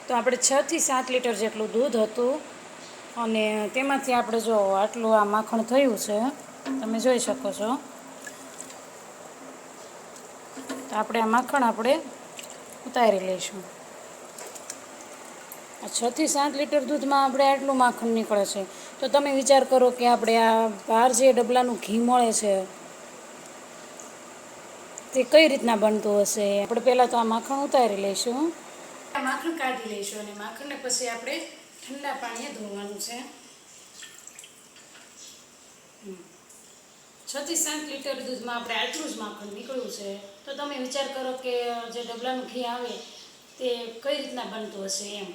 તો આપણે 6 થી 7 લીટર જેટલું દૂધ હતું અને તેમાંથી આપણે જો આટલું આ માખણ થયું છે, તમે જોઈ શકો છો. તો આપણે આ માખણ આપણે ઉતારી લઈશું. 6 થી 7 લીટર દૂધમાં આપણે આટલું માખણ નીકળે છે. તો તમે વિચાર કરો કે આપણે આ બહાર જે ડબલાનું ઘી મળે છે તે કઈ રીતના બનતું હશે. આપણે પહેલાં તો આ માખણ ઉતારી લઈશું. આ માખણ કાઢી લઈશું અને માખણને પછી આપણે ઠંડા પાણીએ ધોવાનું છે. 6 થી 7 લીટર દૂધમાં આપણે આટલું જ માખણ નીકળ્યું છે. તો તમે વિચાર કરો કે જે ડબલાનું ઘી આવે તે કઈ રીતના બનતું હશે એમ.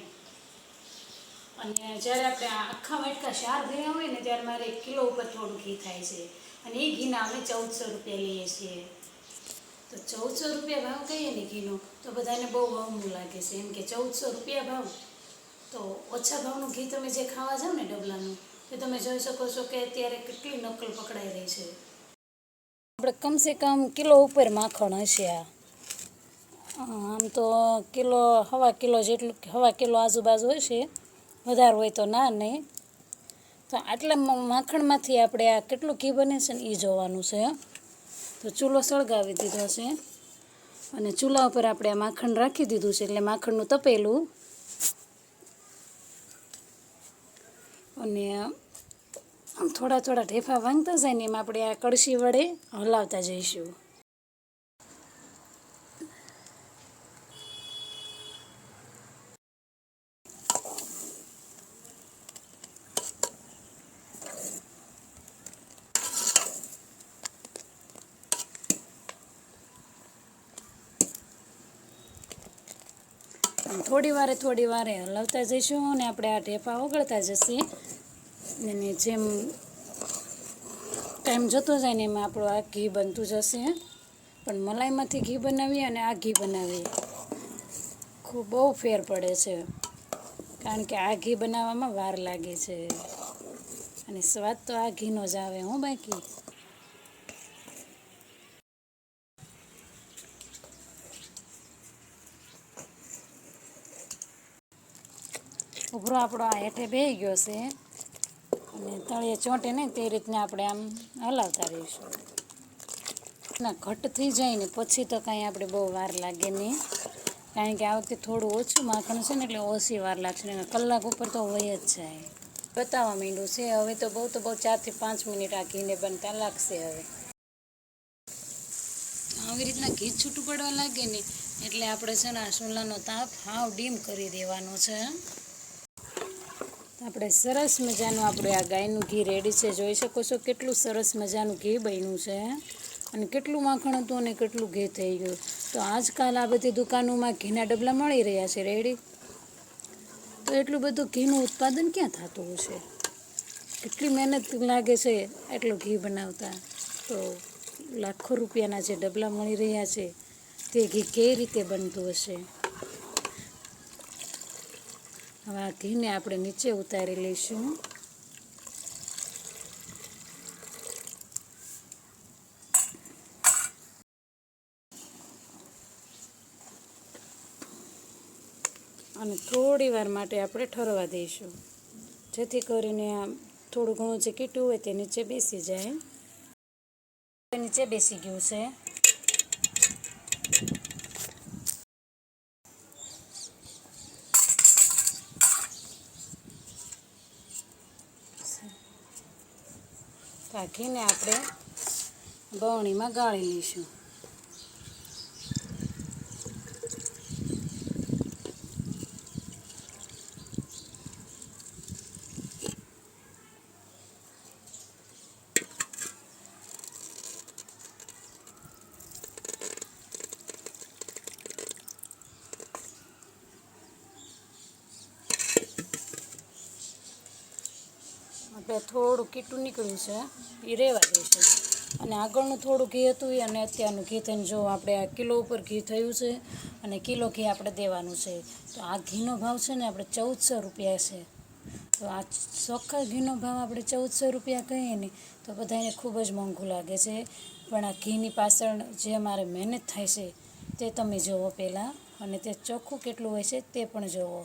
અને જ્યારે આપણે આખા વાટકા 4 ભર્યા હોય ને ત્યારે મારે 1 કિલો ઉપર થોડું ઘી થાય છે. અને એ ઘીના અમે 1400 રૂપિયા લઈએ છીએ. તો 1400 રૂપિયા ભાવ કહીએ ને ઘીનો તો બધાને બહુ બહુ લાગે છે એમ કે 1400 રૂપિયા ભાવ. તો ઓછા ભાવનું ઘી તમે જે ખાવા જાઓ ને ડબલાનું, તો તમે જોઈ શકો છો કે અત્યારે કેટલી નકલ પકડાઈ રહી છે. આપણે કમસે કમ કિલો ઉપર માખણ હશે આ. આમ તો કિલો, 1.25 કિલો જેટલું, 1.25 કિલો આજુબાજુ હશે, વધારે હોય તો ના નહીં. તો આટલા માખણમાંથી આપણે આ કેટલું ઘી બને છે ને એ જોવાનું છે. તો ચૂલો સળગાવી દીધો છે અને ચૂલા ઉપર આપણે આ માખણ રાખી દીધું છે, એટલે માખણનું તપેલું. અને થોડા થોડા ઢેફા વાંગતા જાય ને એમ આપણે આ કળશી વડે હલાવતા જઈશું. થોડી વારે હલાવતા જઈશું અને આપણે આ ઢેફા ઓગળતા જશે. અને જેમ ટાઈમ જતો જાય ને એમાં આપણું આ ઘી બનતું જશે. પણ મલાઈમાંથી ઘી બનાવીએ અને આ ઘી બનાવીએ ખૂબ બહુ ફેર પડે છે, કારણ કે આ ઘી બનાવવામાં વાર લાગે છે અને સ્વાદ તો આ ઘીનો જ આવે હું બાકી. ઉભરો આપણો આ હેઠે બેસી ગયો છે અને તળિયે ચોંટે નહીં તે રીતના આપણે આમ હલાવતા રહીશું. ના ઘટ થઈ જાય ને પછી તો કાંઈ આપણે બહુ વાર લાગે નહીં, કારણ કે આ વખતે થોડું ઓછું માખણ છે ને એટલે ઓછી વાર લાગશે ને કલાક ઉપર તો હોય જ જાય. બતાવવા માંડ્યું છે હવે તો બહુ 4 થી 5 મિનિટ આ ઘીને બનતા લાગશે. હવે આવી રીતના ઘી છૂટું પડવા લાગે ને એટલે આપણે છે ને આ ચૂલાનો તાપ હાવ ડીમ કરી દેવાનો છે. આપણે સરસ મજાનું આપણે આ ગાયનું ઘી રેડી છે. જોઈ શકો છો કેટલું સરસ મજાનું ઘી બન્યું છે અને કેટલું માખણ હતું અને કેટલું ઘી થઈ ગયું. તો આજકાલ આ બધી દુકાનોમાં ઘીના ડબલા મળી રહ્યા છે રેડી. તો એટલું બધું ઘીનું ઉત્પાદન ક્યાં થતું હશે, કેટલી મહેનત લાગે છે એટલું ઘી બનાવતા. તો લાખો રૂપિયાના જે ડબલા મળી રહ્યા છે તે ઘી કઈ રીતે બનતું હશે. હવે આ ઘીને આપણે નીચે ઉતારી લઈશું. અને થોડી વાર માટે આપણે ઠરવા દઈશું, જેથી કરીને આમ થોડું ઘણું જે કીટું હોય તે નીચે બેસી જાય. નીચે બેસી ગયું છે. આ ઘીને આપણે બરણીમાં ગાળી લઈશું. આપણે થોડું કીટું નીકળ્યું છે એ રહેવા દઈશું. અને આગળનું થોડું ઘી હતું અને અત્યારનું ઘી થઈને જો આપણે આ કિલો ઉપર ઘી થયું છે અને કિલો ઘી આપણે દેવાનું છે. તો આ ઘીનો ભાવ છે ને આપણે 1400 રૂપિયા છે. તો આ ચોખ્ખા ઘીનો ભાવ આપણે 1400 રૂપિયા કહીએ ને તો બધાને ખૂબ જ મોંઘું લાગે છે. પણ આ ઘીની પાછળ જે અમારે મહેનત થાય છે તે તમે જુઓ પહેલાં, અને તે ચોખ્ખું કેટલું હોય છે તે પણ જુઓ.